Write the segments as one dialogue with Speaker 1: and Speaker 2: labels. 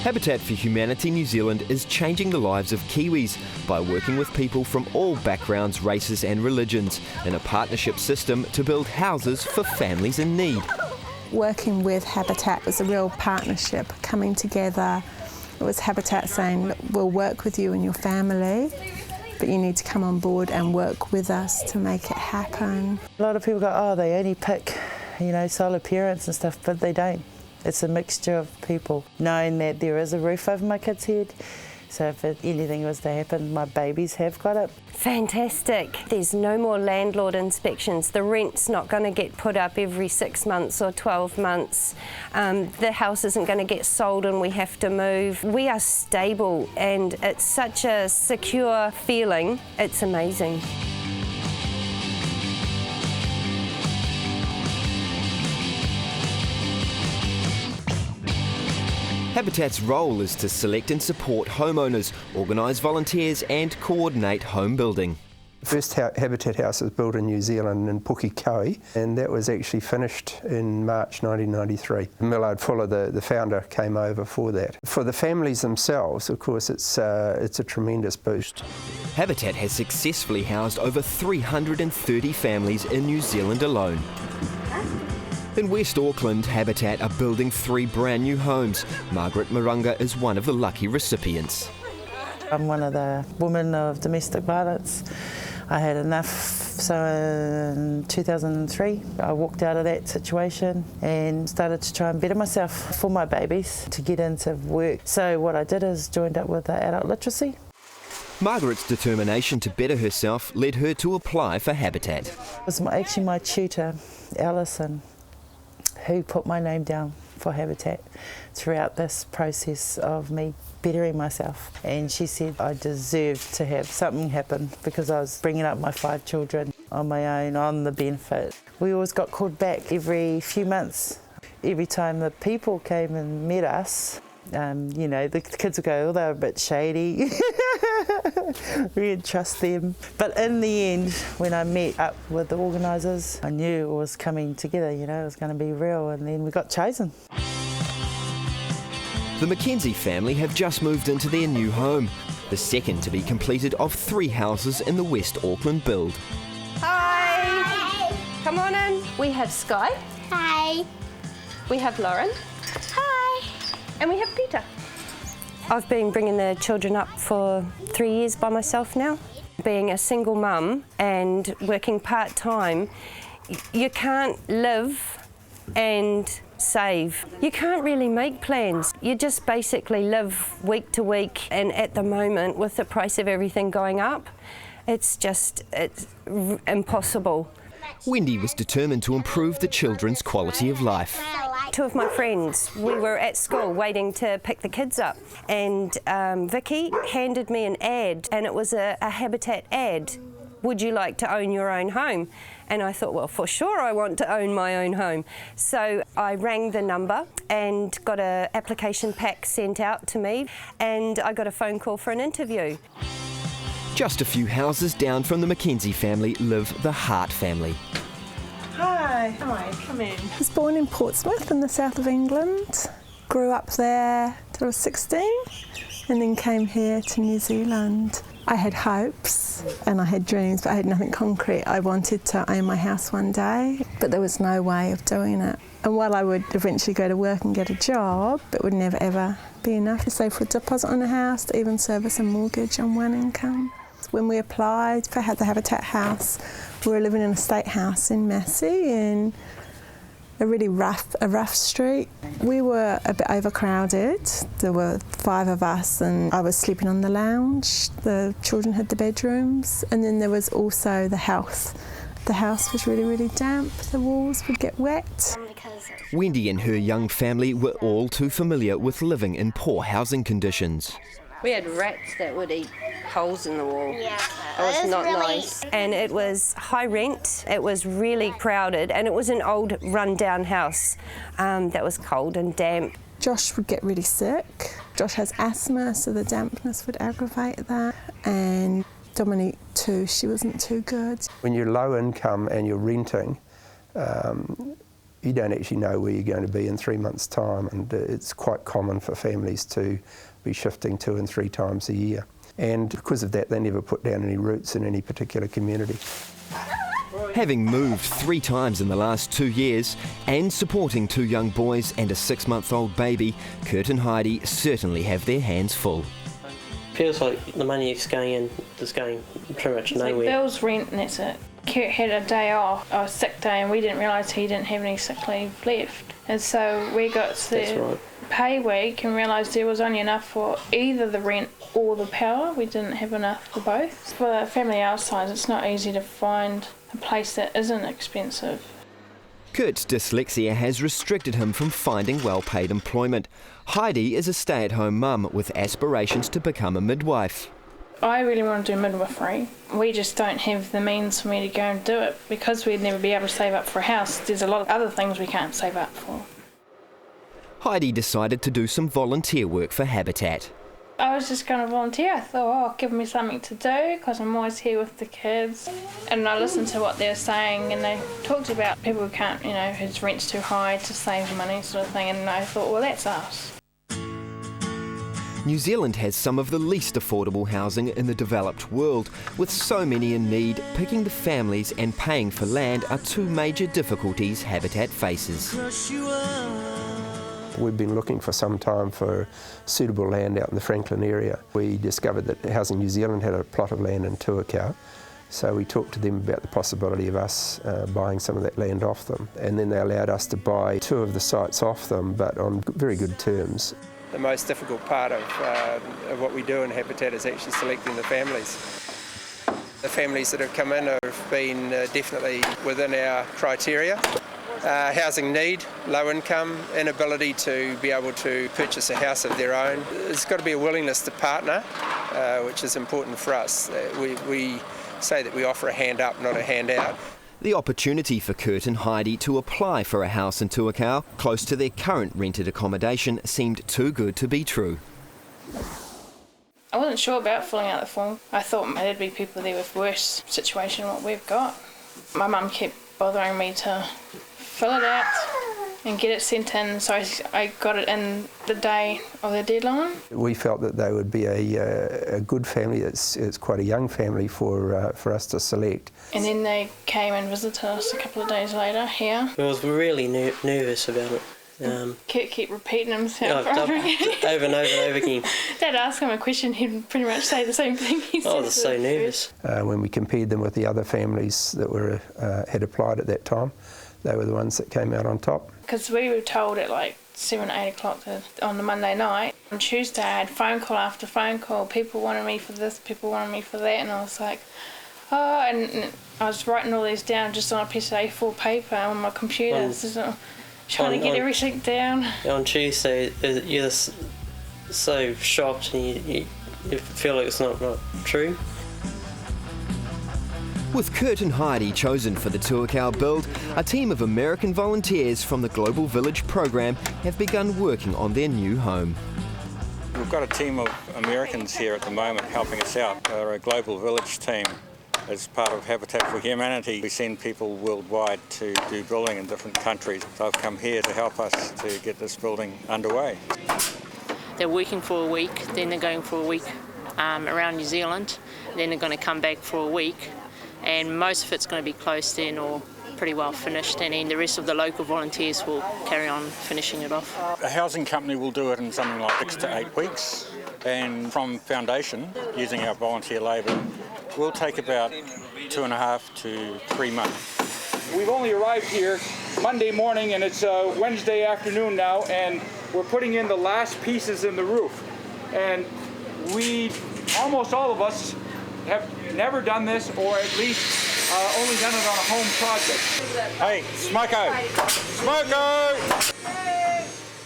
Speaker 1: Habitat for Humanity New Zealand is changing the lives of Kiwis by working with people from all backgrounds, races and religions in a partnership system to build houses for families in need.
Speaker 2: Working with Habitat was a real partnership, coming together. It was Habitat saying, look, we'll work with you and your family, but you need to come on board and work with us to make it happen.
Speaker 3: A lot of people go, oh, they only pick, solid parents and stuff, but they don't. It's a mixture of people, knowing that there is a roof over my kid's head, so if anything was to happen, my babies have got it.
Speaker 4: Fantastic. There's no more landlord inspections. The rent's not going to get put up every 6 months or 12 months. The house isn't going to get sold and we have to move. We are stable and it's such a secure feeling. It's amazing.
Speaker 1: Habitat's role is to select and support homeowners, organise volunteers and coordinate home building.
Speaker 5: The first Habitat house was built in New Zealand in Pukekohe, and that was actually finished in March 1993. Millard Fuller, the founder, came over for that. For the families themselves, of course, it's a tremendous boost.
Speaker 1: Habitat has successfully housed over 330 families in New Zealand alone. In West Auckland, Habitat are building 3 brand new homes. Margaret Marunga is one of the lucky recipients.
Speaker 3: I'm one of the women of domestic violence. I had enough, so in 2003 I walked out of that situation and started to try and better myself for my babies to get into work. So what I did is joined up with the adult literacy.
Speaker 1: Margaret's determination to better herself led her to apply for Habitat.
Speaker 3: It was actually my tutor, Alison, who put my name down for Habitat throughout this process of me bettering myself. And she said I deserved to have something happen because I was bringing up my 5 children on my own, on the benefit. We always got called back every few months. Every time the people came and met us, the kids would go, oh, they were a bit shady. We didn't trust them. But in the end, when I met up with the organisers, I knew it was coming together, it was going to be real, and then we got chosen.
Speaker 1: The Mackenzie family have just moved into their new home, the second to be completed of 3 houses in the West Auckland build.
Speaker 4: Hi! Hi. Come on in. We have Sky.
Speaker 6: Hi.
Speaker 4: We have Lauren.
Speaker 6: Hi.
Speaker 4: And we have Peter. I've been bringing the children up for 3 years by myself now. Being a single mum and working part-time, you can't live and save. You can't really make plans. You just basically live week to week, and at the moment, with the price of everything going up, it's impossible.
Speaker 1: Wendy was determined to improve the children's quality of life.
Speaker 4: 2 of my friends, we were at school waiting to pick the kids up, and Vicky handed me an ad, and it was a Habitat ad. Would you like to own your own home? And I thought, well, for sure I want to own my own home. So I rang the number and got an application pack sent out to me, and I got a phone call for an interview.
Speaker 1: Just a few houses down from the Mackenzie family live the Hart family.
Speaker 2: Hi.
Speaker 6: Hi, come in.
Speaker 2: I was born in Portsmouth in the south of England, grew up there till I was 16 and then came here to New Zealand. I had hopes and I had dreams, but I had nothing concrete. I wanted to own my house one day, but there was no way of doing it. And while I would eventually go to work and get a job, it would never ever be enough to save for a deposit on a house, to even service a mortgage on one income. When we applied for the Habitat house, we were living in a state house in Massey in a really rough street. We were a bit overcrowded. There were 5 of us and I was sleeping on the lounge. The children had the bedrooms, and then there was also the house. The house was really, really damp. The walls would get wet.
Speaker 1: Wendy and her young family were all too familiar with living in poor housing conditions.
Speaker 4: We had rats that would eat holes in the wall.
Speaker 6: Yeah,
Speaker 4: it was not nice. And it was high rent, it was really crowded, and it was an old run-down house that was cold and damp.
Speaker 2: Josh would get really sick. Josh has asthma, so the dampness would aggravate that. And Dominique too, she wasn't too good.
Speaker 5: When you're low income and you're renting, You don't actually know where you're going to be in 3 months' time, and it's quite common for families to be shifting 2 and 3 times a year. And because of that, they never put down any roots in any particular community.
Speaker 1: Having moved 3 times in the last 2 years and supporting 2 young boys and a 6-month-old baby, Kurt and Heidi certainly have their hands full.
Speaker 7: Feels like the money is going pretty much nowhere.
Speaker 8: Like bills, rent, and that's it. Kurt had a day off, a sick day, and we didn't realise he didn't have any sick leave left. And so we got to the pay week and realised there was only enough for either the rent or the power. We didn't have enough for both. For a family our size, it's not easy to find a place that isn't expensive.
Speaker 1: Kurt's dyslexia has restricted him from finding well-paid employment. Heidi is a stay-at-home mum with aspirations to become a midwife.
Speaker 8: I really want to do midwifery. We just don't have the means for me to go and do it. Because we'd never be able to save up for a house, there's a lot of other things we can't save up for.
Speaker 1: Heidi decided to do some volunteer work for Habitat.
Speaker 8: I was just going to volunteer. I thought, give me something to do because I'm always here with the kids. And I listened to what they were saying, and they talked about people who can't, whose rent's too high to save money sort of thing. And I thought, well, that's us.
Speaker 1: New Zealand has some of the least affordable housing in the developed world. With so many in need, picking the families and paying for land are 2 major difficulties Habitat faces.
Speaker 5: We've been looking for some time for suitable land out in the Franklin area. We discovered that Housing New Zealand had a plot of land in Tuakau, so we talked to them about the possibility of us buying some of that land off them, and then they allowed us to buy 2 of the sites off them, but on very good terms. The most difficult part of what we do in Habitat is actually selecting the families. The families that have come in have been definitely within our criteria. Housing need, low income, inability to be able to purchase a house of their own. There's got to be a willingness to partner, which is important for us. We say that we offer a hand up, not a hand out.
Speaker 1: The opportunity for Kurt and Heidi to apply for a house in Tuakau, close to their current rented accommodation, seemed too good to be true.
Speaker 8: I wasn't sure about filling out the form. I thought there'd be people there with worse situation than what we've got. My mum kept bothering me to fill it out and get it sent in, so I got it in the day of the deadline. We
Speaker 5: felt that they would be a good family. It's quite a young family for us to select.
Speaker 8: And then they came and visited us a couple of days later here.
Speaker 7: I was really nervous about it.
Speaker 8: Kurt kept repeating himself
Speaker 7: over and over again.
Speaker 8: Dad asked him a question, he'd pretty much say the same thing.
Speaker 7: I was so nervous.
Speaker 5: When we compared them with the other families that had applied at that time, they were the ones that came out on top.
Speaker 8: Because we were told at like 7, 8 o'clock on the Monday night. On Tuesday I had phone call after phone call. People wanted me for this, people wanted me for that, and I was like, oh, and I was writing all these down just on a piece of A4 paper on my computer, trying to get everything down.
Speaker 7: On Tuesday you're so shocked and you feel like it's not true.
Speaker 1: With Kurt and Heidi chosen for the Tuakau build, a team of American volunteers from the Global Village program have begun working on their new home.
Speaker 9: We've got a team of Americans here at the moment helping us out. They're a Global Village team. As part of Habitat for Humanity, we send people worldwide to do building in different countries. They've come here to help us to get this building underway.
Speaker 10: They're working for a week, then they're going for a week around New Zealand, then they're going to come back for a week, and most of it's going to be closed in or pretty well finished, and then the rest of the local volunteers will carry on finishing it off.
Speaker 9: A housing company will do it in something like 6 to 8 weeks, and from foundation, using our volunteer labour, we'll take about 2.5 to 3 months.
Speaker 11: We've only arrived here Monday morning, and it's Wednesday afternoon now, and we're putting in the last pieces in the roof. And almost all of us have never done this, or at least only done it on a home project.
Speaker 9: Hey, Smoko! Smoko!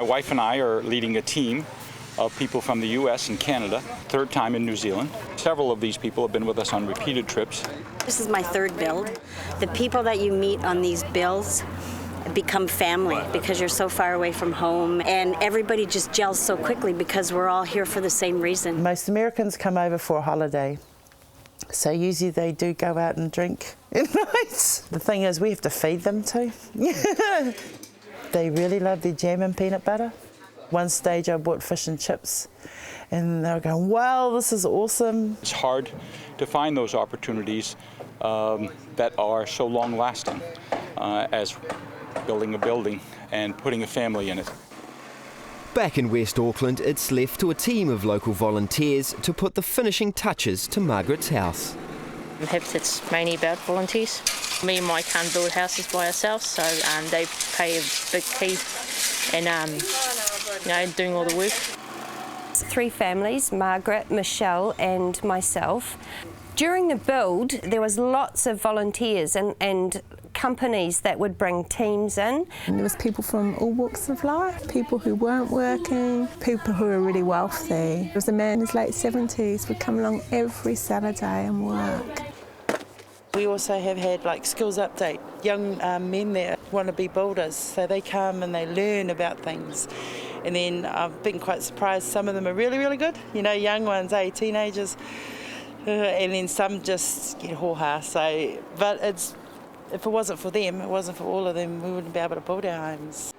Speaker 11: My wife and I are leading a team of people from the US and Canada, 3rd time in New Zealand. Several of these people have been with us on repeated trips.
Speaker 12: This is my 3rd build. The people that you meet on these builds become family because you're so far away from home, and everybody just gels so quickly because we're all here for the same reason.
Speaker 3: Most Americans come over for a holiday, so usually they do go out and drink at night. The thing is, we have to feed them too. They really love their jam and peanut butter. One stage I bought fish and chips and they were going, wow, this is awesome.
Speaker 11: It's hard to find those opportunities that are so long lasting as building a building and putting a family in it.
Speaker 1: Back in West Auckland, it's left to a team of local volunteers to put the finishing touches to Margaret's house.
Speaker 10: Habitat's mainly about volunteers. Me and Mike can't build houses by ourselves, so they play a big key in doing all the work.
Speaker 4: 3 families, Margaret, Michelle and myself. During the build there was lots of volunteers and companies that would bring teams in.
Speaker 2: And there was people from all walks of life, people who weren't working, people who were really wealthy. There was a man in his late 70s would come along every Saturday and work.
Speaker 3: We also have had like skills update. Young men there want to be builders, so they come and they learn about things. And then I've been quite surprised, some of them are really, really good, young ones, teenagers. And then some just get ho-ha. So, but if it wasn't for them, it wasn't for all of them, we wouldn't be able to build our homes.